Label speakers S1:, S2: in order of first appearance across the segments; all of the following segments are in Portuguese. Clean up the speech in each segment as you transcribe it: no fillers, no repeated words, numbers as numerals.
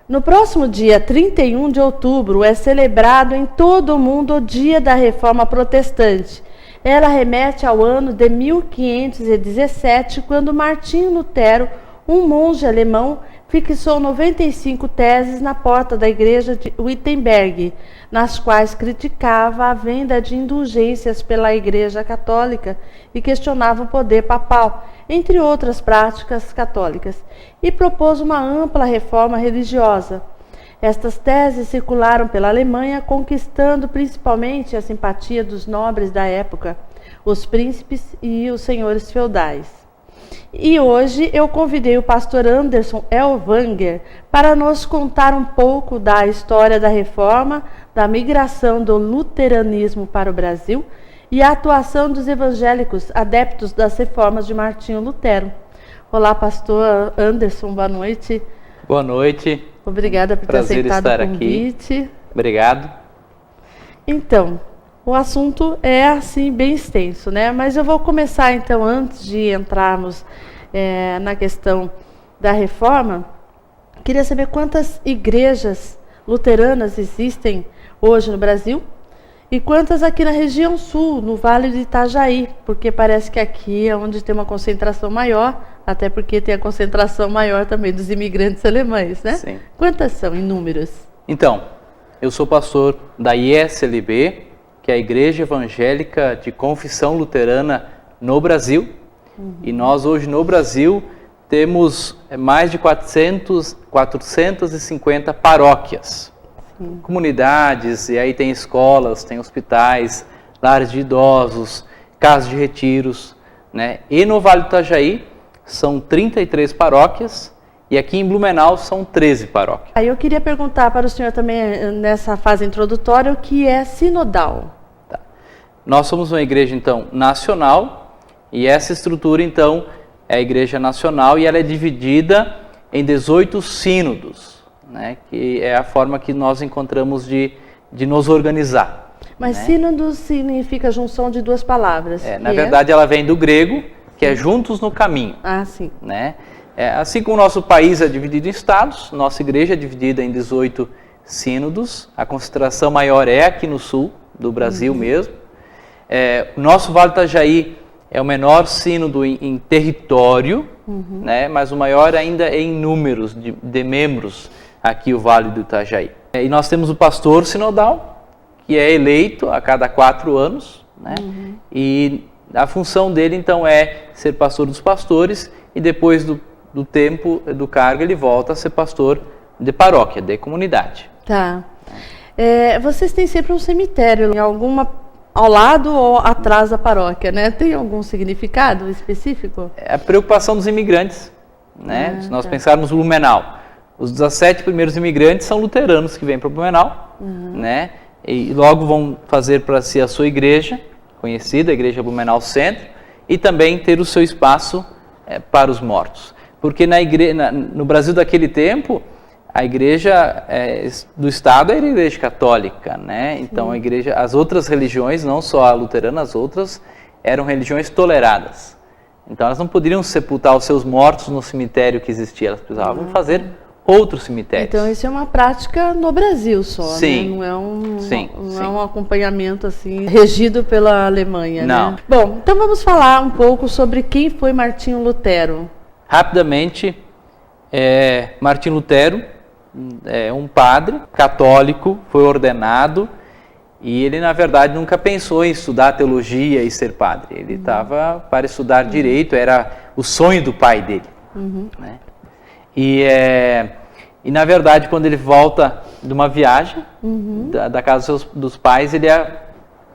S1: No próximo dia 31 de outubro é celebrado em todo o mundo o Dia da Reforma Protestante. Ela remete ao ano de 1517, quando Martinho Lutero, um monge alemão, fixou 95 teses na porta da igreja de Wittenberg, nas quais criticava a venda de indulgências pela Igreja Católica e questionava o poder papal, entre outras práticas católicas, e propôs uma ampla reforma religiosa. Estas teses circularam pela Alemanha, conquistando principalmente a simpatia dos nobres da época, os príncipes e os senhores feudais. E hoje eu convidei o pastor Anderson Ellwanger para nos contar um pouco da história da reforma, da migração do luteranismo para o Brasil e a atuação dos evangélicos adeptos das reformas de Martinho Lutero. Olá, pastor Anderson, boa noite.
S2: Boa noite.
S1: Obrigada por ter aceitado o convite.
S2: Aqui. Obrigado.
S1: Então, o assunto é assim bem extenso, né? Mas eu vou começar então, antes de entrarmos na questão da reforma, queria saber quantas igrejas luteranas existem hoje no Brasil e quantas aqui na região sul, no Vale do Itajaí, porque parece que aqui é onde tem uma concentração maior, até porque tem a concentração maior também dos imigrantes alemães, né?
S2: Sim.
S1: Quantas são em números?
S2: Então, eu sou pastor da ISLB, que é a Igreja Evangélica de Confissão Luterana no Brasil. E nós hoje no Brasil temos mais de 450 paróquias, comunidades, e aí tem escolas, tem hospitais, lares de idosos, casas de retiros, né? E no Vale do Itajaí são 33 paróquias e aqui em Blumenau são 13 paróquias.
S1: Aí eu queria perguntar para o senhor também, nessa fase introdutória, o que é sinodal?
S2: Tá. Nós somos uma igreja, então, nacional, e essa estrutura, então, é a igreja nacional e ela é dividida em 18 sínodos, né? Que é a forma que nós encontramos de nos organizar.
S1: Mas
S2: né?
S1: sínodo significa junção de duas palavras.
S2: Na verdade, ela vem do grego, que é juntos no caminho.
S1: Ah, sim.
S2: Né? Assim como o nosso país é dividido em estados, nossa igreja é dividida em 18 sínodos. A concentração maior é aqui no sul do Brasil mesmo. O nosso Vale do Itajaí é o menor sínodo em território, né? Mas o maior ainda é em números de membros aqui o Vale do Itajaí. E nós temos o pastor sinodal, que é eleito a cada 4 anos, né? E a função dele, então, é ser pastor dos pastores e depois do tempo do cargo ele volta a ser pastor de paróquia, de comunidade.
S1: Tá. Vocês têm sempre um cemitério ao lado ou atrás da paróquia, né? Tem algum significado específico?
S2: É a preocupação dos imigrantes, né? Se nós pensarmos Blumenau, os 17 primeiros imigrantes são luteranos que vêm para Blumenau, né? E logo vão fazer para si a sua igreja conhecida, a Igreja Blumenau Centro, e também ter o seu espaço para os mortos. Porque no Brasil daquele tempo, a igreja do Estado era a igreja católica, né? Então as outras religiões, não só a luterana, as outras eram religiões toleradas. Então elas não poderiam sepultar os seus mortos no cemitério que existia, elas precisavam fazer outro cemitério.
S1: Então isso é uma prática no Brasil só,
S2: sim.
S1: Né? Não é
S2: sim.
S1: É um acompanhamento assim regido pela Alemanha,
S2: não.
S1: Né? Bom, então vamos falar um pouco sobre quem foi Martinho Lutero.
S2: Rapidamente, Martinho Lutero é um padre católico, foi ordenado e ele, na verdade, nunca pensou em estudar teologia e ser padre. Ele estava para estudar direito, era o sonho do pai dele. Né? E, na verdade, quando ele volta de uma viagem da casa dos pais,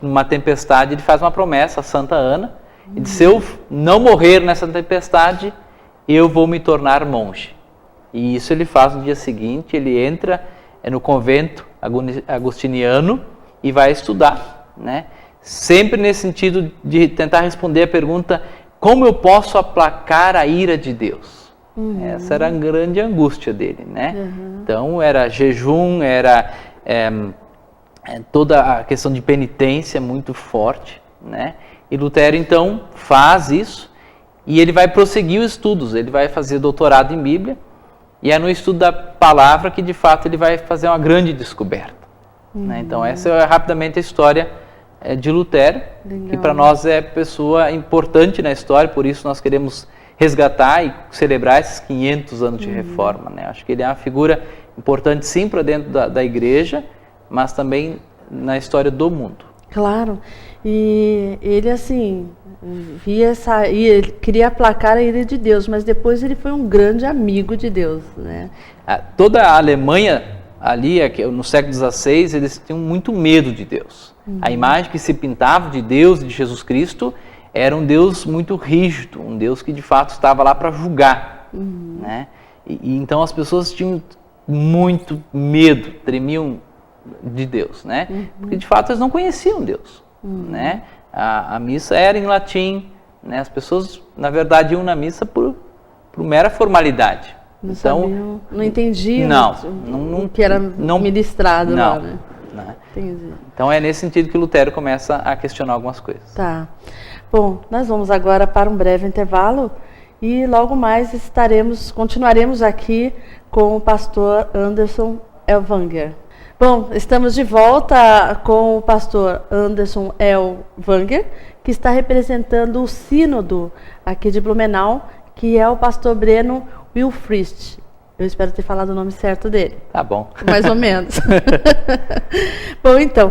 S2: numa tempestade, ele faz uma promessa a Santa Ana. E diz: se eu não morrer nessa tempestade, eu vou me tornar monge. E isso ele faz no dia seguinte, ele entra no convento agostiniano e vai estudar, né? Sempre nesse sentido de tentar responder a pergunta: como eu posso aplacar a ira de Deus? Essa era a grande angústia dele, né? Então era jejum, era toda a questão de penitência muito forte, né? E Lutero então faz isso e ele vai prosseguir os estudos, ele vai fazer doutorado em Bíblia e é no estudo da palavra que de fato ele vai fazer uma grande descoberta. Né? Então essa é rapidamente a história de Lutero, que para nós é pessoa importante na história, por isso nós queremos resgatar e celebrar esses 500 anos de reforma. Né? Acho que ele é uma figura importante sim para dentro da igreja, mas também na história do mundo.
S1: Claro, e ele assim, ele queria aplacar a ira de Deus, mas depois ele foi um grande amigo de Deus, né?
S2: Toda a Alemanha ali, no século XVI, eles tinham muito medo de Deus. A imagem que se pintava de Deus, de Jesus Cristo, era um Deus muito rígido, um Deus que de fato estava lá para julgar. Né? E então as pessoas tinham muito medo, tremiam de Deus, né? Porque de fato eles não conheciam Deus. Né? A missa era em latim, né? As pessoas na verdade iam na missa por mera formalidade.
S1: Não
S2: então
S1: sabiam, não entendiam o que era ministrado lá, né? Entendi.
S2: Então é nesse sentido que Lutero começa a questionar algumas coisas.
S1: Tá. Bom, nós vamos agora para um breve intervalo e logo mais continuaremos aqui com o pastor Anderson Elvanger. Bom, estamos de volta com o pastor Anderson Elvanger, que está representando o sínodo aqui de Blumenau, que é o pastor Breno Wilfrist. Eu espero ter falado o nome certo dele.
S2: Tá bom.
S1: Mais ou menos. Bom, então,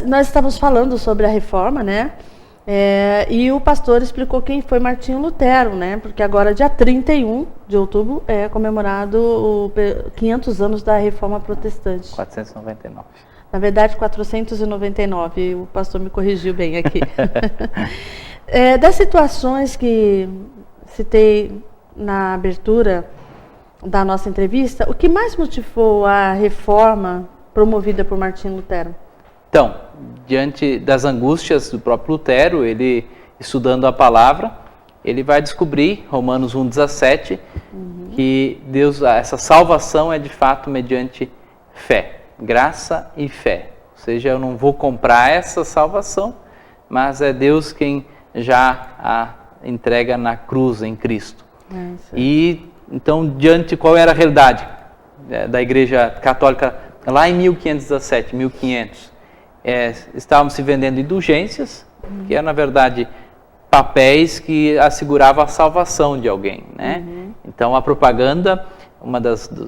S1: nós estávamos falando sobre a reforma, né? E o pastor explicou quem foi Martinho Lutero, né? Porque agora, dia 31 de outubro, é comemorado 500 anos da Reforma Protestante.
S2: 499.
S1: Na verdade, 499. O pastor me corrigiu bem aqui. Das situações que citei na abertura da nossa entrevista, o que mais motivou a reforma promovida por Martinho Lutero?
S2: Então, diante das angústias do próprio Lutero, ele, estudando a palavra, ele vai descobrir, Romanos 1,17, que essa salvação é de fato mediante fé, graça e fé. Ou seja, eu não vou comprar essa salvação, mas é Deus quem já a entrega na cruz, em Cristo. E então, qual era a realidade da Igreja Católica lá em 1517, 1500? Estavam se vendendo indulgências, que eram, na verdade, papéis que asseguravam a salvação de alguém, né? Então, a propaganda,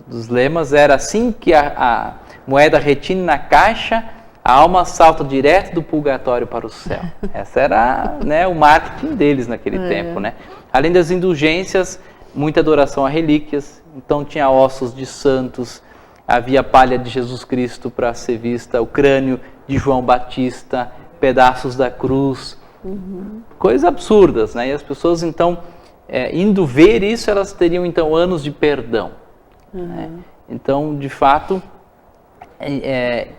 S2: dos lemas era assim que a moeda retine na caixa, a alma salta direto do purgatório para o céu. Essa era, né, o marketing deles naquele tempo, né? Além das indulgências, muita adoração a relíquias, então tinha ossos de santos, havia palha de Jesus Cristo para ser vista, o crânio de João Batista, pedaços da cruz, coisas absurdas, né? E as pessoas então, indo ver isso, elas teriam então anos de perdão. Né? Então, de fato,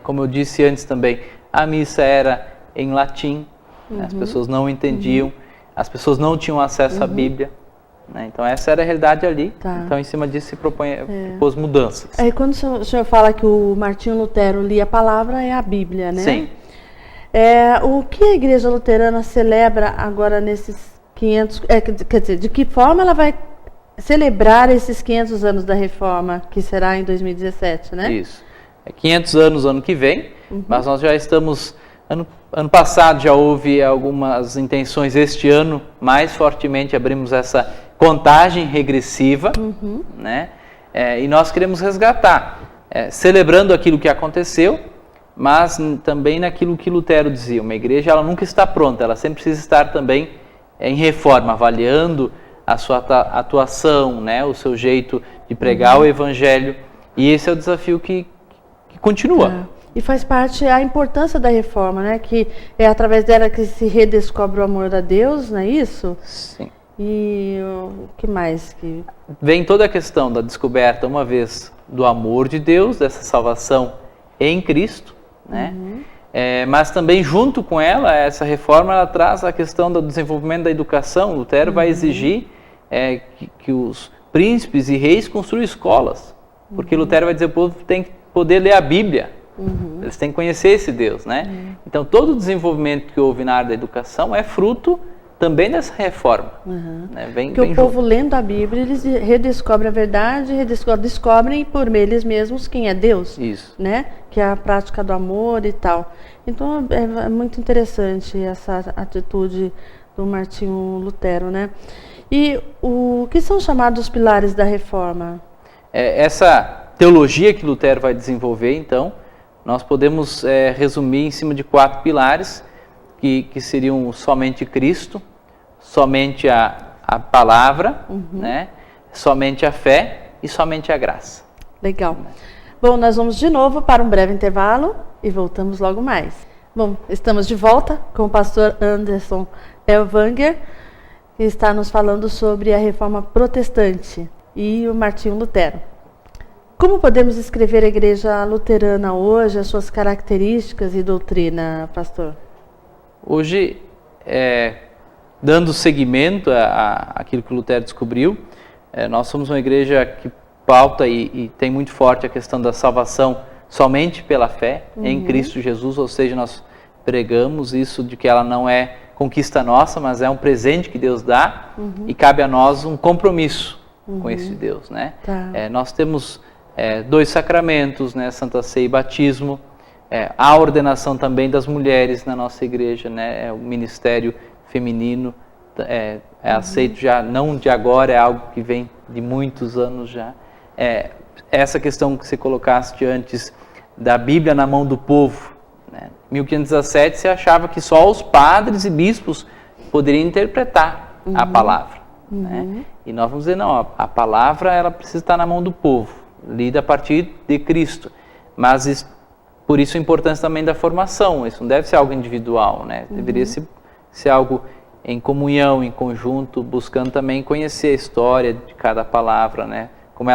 S2: como eu disse antes também, a missa era em latim, né? As pessoas não entendiam, as pessoas não tinham acesso à Bíblia. Né? Então essa era a realidade ali. Então em cima disso se propôs mudanças.
S1: Quando o senhor fala que o Martinho Lutero lia a palavra, é a Bíblia, né?
S2: Sim.
S1: O que a Igreja Luterana celebra agora nesses 500... quer dizer, de que forma ela vai celebrar esses 500 anos da Reforma, que será em 2017, né?
S2: Isso. 500 anos ano que vem, mas nós já estamos... Ano passado já houve algumas intenções, este ano mais fortemente abrimos essa contagem regressiva, né? E nós queremos resgatar, celebrando aquilo que aconteceu, mas também naquilo que Lutero dizia. Uma igreja ela nunca está pronta, ela sempre precisa estar também em reforma, avaliando a sua atuação, né? O seu jeito de pregar o evangelho, e esse é o desafio que continua.
S1: E faz parte a importância da reforma, né? Que é através dela que se redescobre o amor a Deus, não é isso?
S2: Sim.
S1: E o que mais?
S2: Vem toda a questão da descoberta, uma vez, do amor de Deus, dessa salvação em Cristo, né? Mas também junto com ela, essa reforma ela traz a questão do desenvolvimento da educação. Lutero vai exigir que os príncipes e reis construam escolas, porque Lutero vai dizer que o povo tem que poder ler a Bíblia. Eles têm que conhecer esse Deus, né? Então todo o desenvolvimento que houve na área da educação é fruto também dessa reforma. Né?
S1: Porque o povo lendo a Bíblia, eles redescobrem a verdade, descobrem por eles mesmos quem é Deus.
S2: Isso.
S1: Né? Que é a prática do amor e tal. Então é muito interessante essa atitude do Martinho Lutero, né? E o que são chamados os pilares da reforma?
S2: Essa teologia que Lutero vai desenvolver, então, nós podemos resumir em cima de 4 pilares, que seriam somente Cristo, somente a palavra, né? Somente a fé e somente a graça.
S1: Legal. Bom, nós vamos de novo para um breve intervalo e voltamos logo mais. Bom, estamos de volta com o pastor Anderson Elvanger, que está nos falando sobre a reforma protestante e o Martinho Lutero. Como podemos escrever a igreja luterana hoje, as suas características e doutrina, pastor?
S2: Hoje, dando seguimento àquilo que Lutero descobriu, nós somos uma igreja que pauta e tem muito forte a questão da salvação somente pela fé em Cristo Jesus, ou seja, nós pregamos isso de que ela não é conquista nossa, mas é um presente que Deus dá e cabe a nós um compromisso com esse Deus, né?
S1: Tá.
S2: Nós temos 2 sacramentos, né? Santa Ceia e batismo, a ordenação também das mulheres na nossa igreja, né? O ministério feminino é aceito já, não de agora, é algo que vem de muitos anos já. Essa questão que você colocaste antes da Bíblia na mão do povo, né? Em 1517 se achava que só os padres e bispos poderiam interpretar a palavra, né? E nós vamos dizer, não, a palavra ela precisa estar na mão do povo, lida a partir de Cristo, mas por isso a importância também da formação, isso não deve ser algo individual, né? Deveria ser algo em comunhão, em conjunto, buscando também conhecer a história de cada palavra, né? Como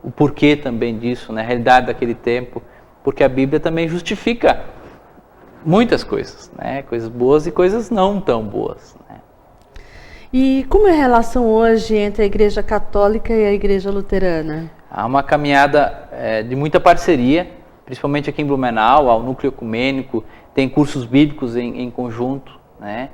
S2: o porquê também disso, né? A realidade daquele tempo, porque a Bíblia também justifica muitas coisas, né? Coisas boas e coisas não tão boas, né?
S1: E como é a relação hoje entre a igreja católica e a igreja luterana? Há
S2: uma caminhada de muita parceria, principalmente aqui em Blumenau, ao núcleo ecumênico, tem cursos bíblicos em conjunto, né?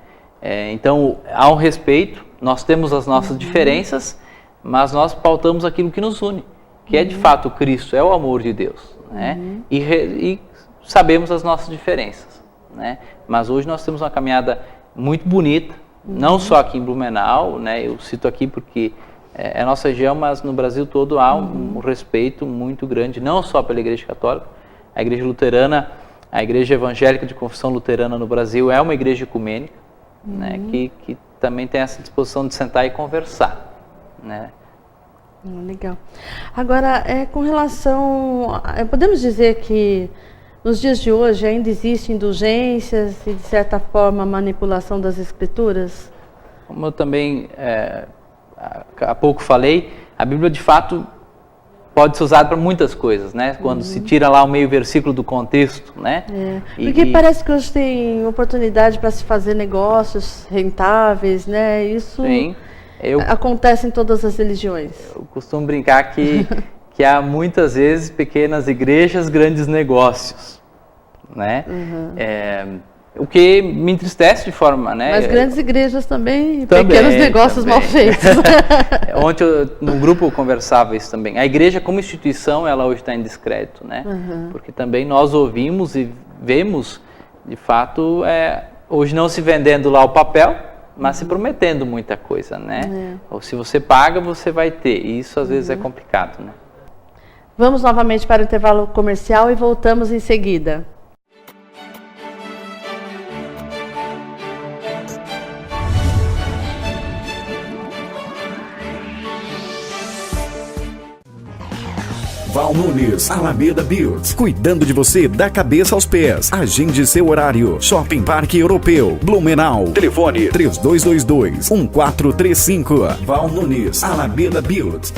S2: Então, há um respeito, nós temos as nossas diferenças, mas nós pautamos aquilo que nos une, que é de fato Cristo, é o amor de Deus, né? E sabemos as nossas diferenças, né? Mas hoje nós temos uma caminhada muito bonita, não só aqui em Blumenau, né? Eu cito aqui porque é a nossa região, mas no Brasil todo há um respeito muito grande, não só pela Igreja Católica, a Igreja Luterana, a Igreja Evangélica de Confissão Luterana no Brasil é uma igreja ecumênica, né? Que também tem essa disposição de sentar e conversar, né?
S1: Legal. Agora, com relação, podemos dizer que nos dias de hoje ainda existem indulgências e, de certa forma, manipulação das escrituras?
S2: Como eu também há pouco falei, a Bíblia de fato pode ser usada para muitas coisas, né? Quando se tira lá o meio versículo do contexto, né?
S1: Porque parece que hoje tem oportunidade para se fazer negócios rentáveis, né? Isso acontece em todas as religiões.
S2: Eu costumo brincar que há muitas vezes pequenas igrejas, grandes negócios, né? O que me entristece de forma, né?
S1: Mas grandes igrejas também pequenos negócios mal feitos.
S2: Ontem no grupo conversava isso também. A igreja como instituição, ela hoje está em descrédito, né? Porque também nós ouvimos e vemos, de fato, hoje não se vendendo lá o papel, mas se prometendo muita coisa, né? Ou se você paga, você vai ter. E isso às vezes é complicado, né?
S1: Vamos novamente para o intervalo comercial e voltamos em seguida.
S3: Val Nunes, Alameda Builds, cuidando de você da cabeça aos pés. Agende seu horário. Shopping Parque Europeu, Blumenau. Telefone 3222-1435. Val Nunes, Alameda Builds.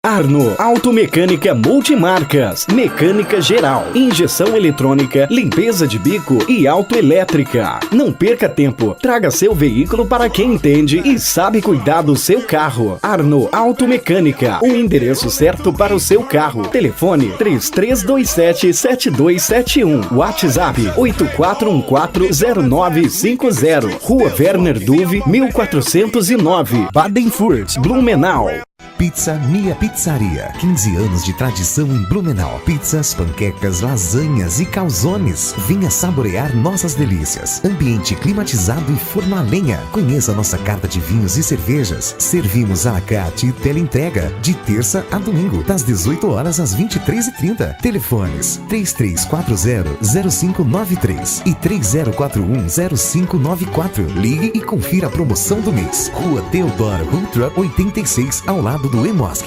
S3: Arno Automecânica Multimarcas, mecânica geral, injeção eletrônica, limpeza de bico e autoelétrica. Não perca tempo, traga seu veículo para quem entende e sabe cuidar do seu carro. Arno Automecânica, o endereço certo para o seu carro. Telefone 3327-7271, WhatsApp 84140950, Rua Werner Duve, 1409, Badenfurt, Blumenau.
S4: Pizza Mia Pizzaria, 15 anos de tradição em Blumenau. Pizzas, panquecas, lasanhas e calzones. Venha saborear nossas delícias. Ambiente climatizado e forno a lenha. Conheça nossa carta de vinhos e cervejas. Servimos à la carte e teleentrega, de terça a domingo, das 18 horas às 23h30. Telefones 3340-0593 e 3041-0594. Ligue e confira a promoção do mês. Rua Teodoro Ultra 86, ao lado do Emosc.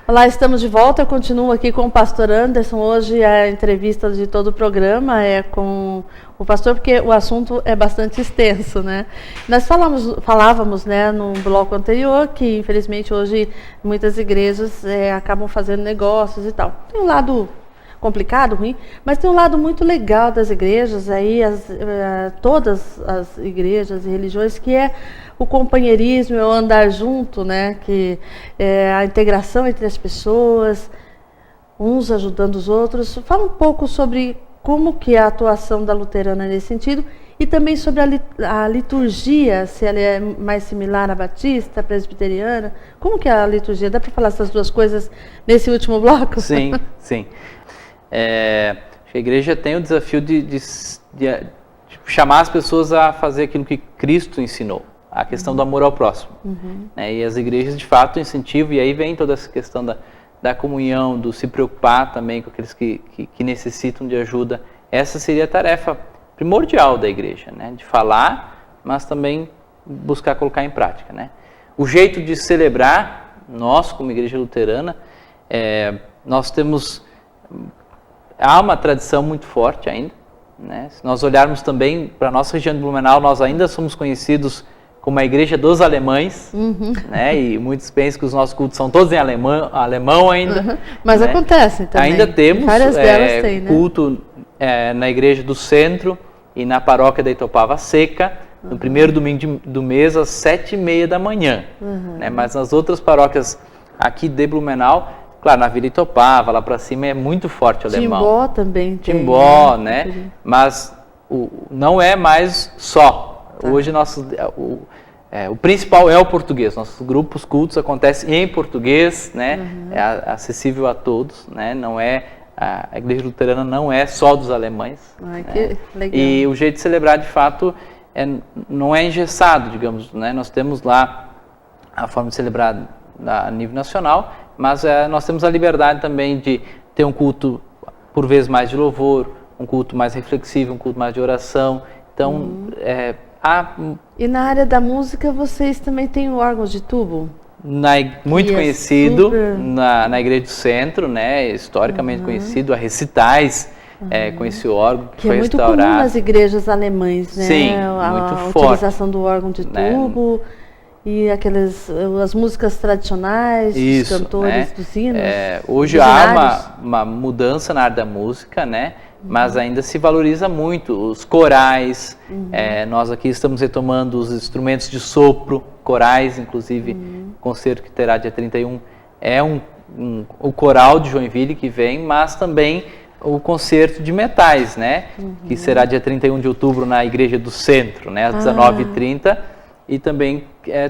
S1: Olá, estamos de volta. Eu continuo aqui com o pastor Anderson. Hoje a entrevista de todo o programa é com o pastor, porque o assunto é bastante extenso, né? Nós falávamos, né, no bloco anterior, que infelizmente hoje muitas igrejas acabam fazendo negócios e tal. Tem um lado complicado, ruim, mas tem um lado muito legal das igrejas, aí todas as igrejas e religiões, que é o companheirismo, é o andar junto, né? Que é a integração entre as pessoas, uns ajudando os outros. Fala um pouco sobre como que é a atuação da luterana nesse sentido e também sobre a liturgia, se ela é mais similar à batista, à presbiteriana. Como que é a liturgia? Dá para falar essas duas coisas nesse último bloco?
S2: Sim, sim. A igreja tem o desafio de chamar as pessoas a fazer aquilo que Cristo ensinou, a questão do amor ao próximo. E as igrejas, de fato, incentivam, e aí vem toda essa questão da comunhão, do se preocupar também com aqueles que necessitam de ajuda. Essa seria a tarefa primordial da igreja, né? De falar, mas também buscar colocar em prática, né? O jeito de celebrar, nós como igreja luterana, nós temos... Há uma tradição muito forte ainda, né? Se nós olharmos também para a nossa região de Blumenau, nós ainda somos conhecidos como a igreja dos alemães, né? E muitos pensam que os nossos cultos são todos em alemão ainda.
S1: Mas
S2: né?
S1: acontece também.
S2: Ainda temos
S1: várias delas tem, né?
S2: culto na igreja do centro e na paróquia da Itopava Seca, no primeiro domingo do mês, às 7h30 da manhã. Né? Mas nas outras paróquias aqui de Blumenau, claro, na Vila Itopava, lá para cima, é muito forte o alemão.
S1: Timbó também tem.
S2: Timbó, né? Mas não é mais só. Tá. Hoje o principal é o português. Nossos grupos cultos acontecem em português, né? É acessível a todos, né? Não é, a igreja luterana não é só dos alemães.
S1: Ai,
S2: né?
S1: que legal.
S2: E o jeito de celebrar, de fato, não é engessado, digamos, né? Nós temos lá a forma de celebrar a nível nacional, mas nós temos a liberdade também de ter um culto, por vezes, mais de louvor, um culto mais reflexivo, um culto mais de oração. Então,
S1: E na área da música, vocês também têm órgãos de tubo?
S2: Muito conhecido
S1: super...
S2: na Igreja do Centro, né? Historicamente conhecido, a recitais com esse órgão que foi restaurado.
S1: É muito comum nas igrejas alemães, né?
S2: Sim, muito forte.
S1: A utilização do órgão de tubo, né? E as músicas tradicionais, dos cantores,
S2: né?
S1: dos hinos.
S2: Hoje há uma mudança na área da música, né? Mas ainda se valoriza muito os corais. Nós aqui estamos retomando os instrumentos de sopro, corais, inclusive o concerto que terá dia 31 é o coral de Joinville que vem, mas também o concerto de metais, né? Que será dia 31 de outubro na Igreja do Centro, né? Às 19h30. E também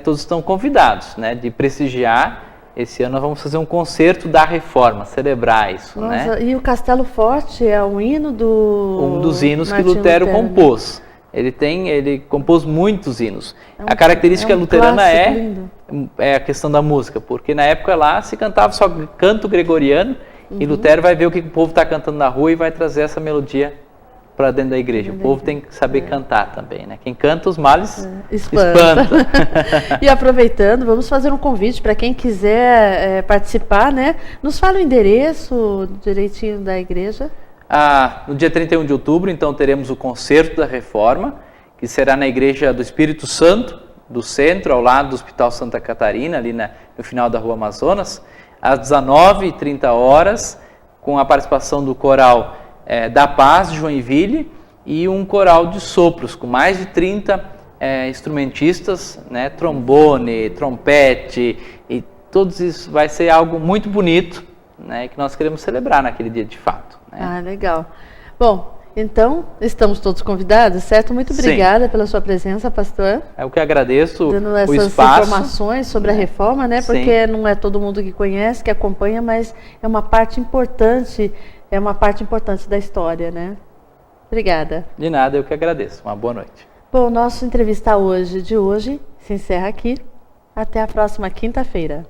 S2: todos estão convidados, né, de prestigiar. Esse ano nós vamos fazer um concerto da Reforma, celebrar isso.
S1: Nossa,
S2: né?
S1: E o Castelo Forte é um hino
S2: um dos hinos
S1: Martim
S2: que Lutero
S1: Lutero,
S2: compôs. Né? Ele compôs muitos hinos. A característica luterana é a questão da música, porque na época lá se cantava só canto gregoriano, e Lutero vai ver o que o povo está cantando na rua e vai trazer essa melodia para dentro da igreja. O povo tem que saber cantar também, né? Quem canta os males espanta.
S1: E aproveitando, vamos fazer um convite para quem quiser participar, né? Nos fala o endereço direitinho da igreja.
S2: No dia 31 de outubro, então, teremos o Concerto da Reforma, que será na Igreja do Espírito Santo, do centro, ao lado do Hospital Santa Catarina, ali no final da Rua Amazonas, às 19h30, com a participação do coral da Paz de Joinville e um coral de sopros, com mais de 30 instrumentistas, né, trombone, trompete, e todos isso vai ser algo muito bonito, né, que nós queremos celebrar naquele dia de fato. Né?
S1: Ah, legal. Bom, então, estamos todos convidados, certo? Muito obrigada pela sua presença, pastor.
S2: Eu que agradeço
S1: dando essas
S2: o espaço,
S1: informações sobre a reforma, né? Porque não é todo mundo que conhece, que acompanha, mas é uma parte importante, da história, né? Obrigada.
S2: De nada, eu que agradeço. Uma boa noite.
S1: Bom, nosso entrevista de hoje se encerra aqui. Até a próxima quinta-feira.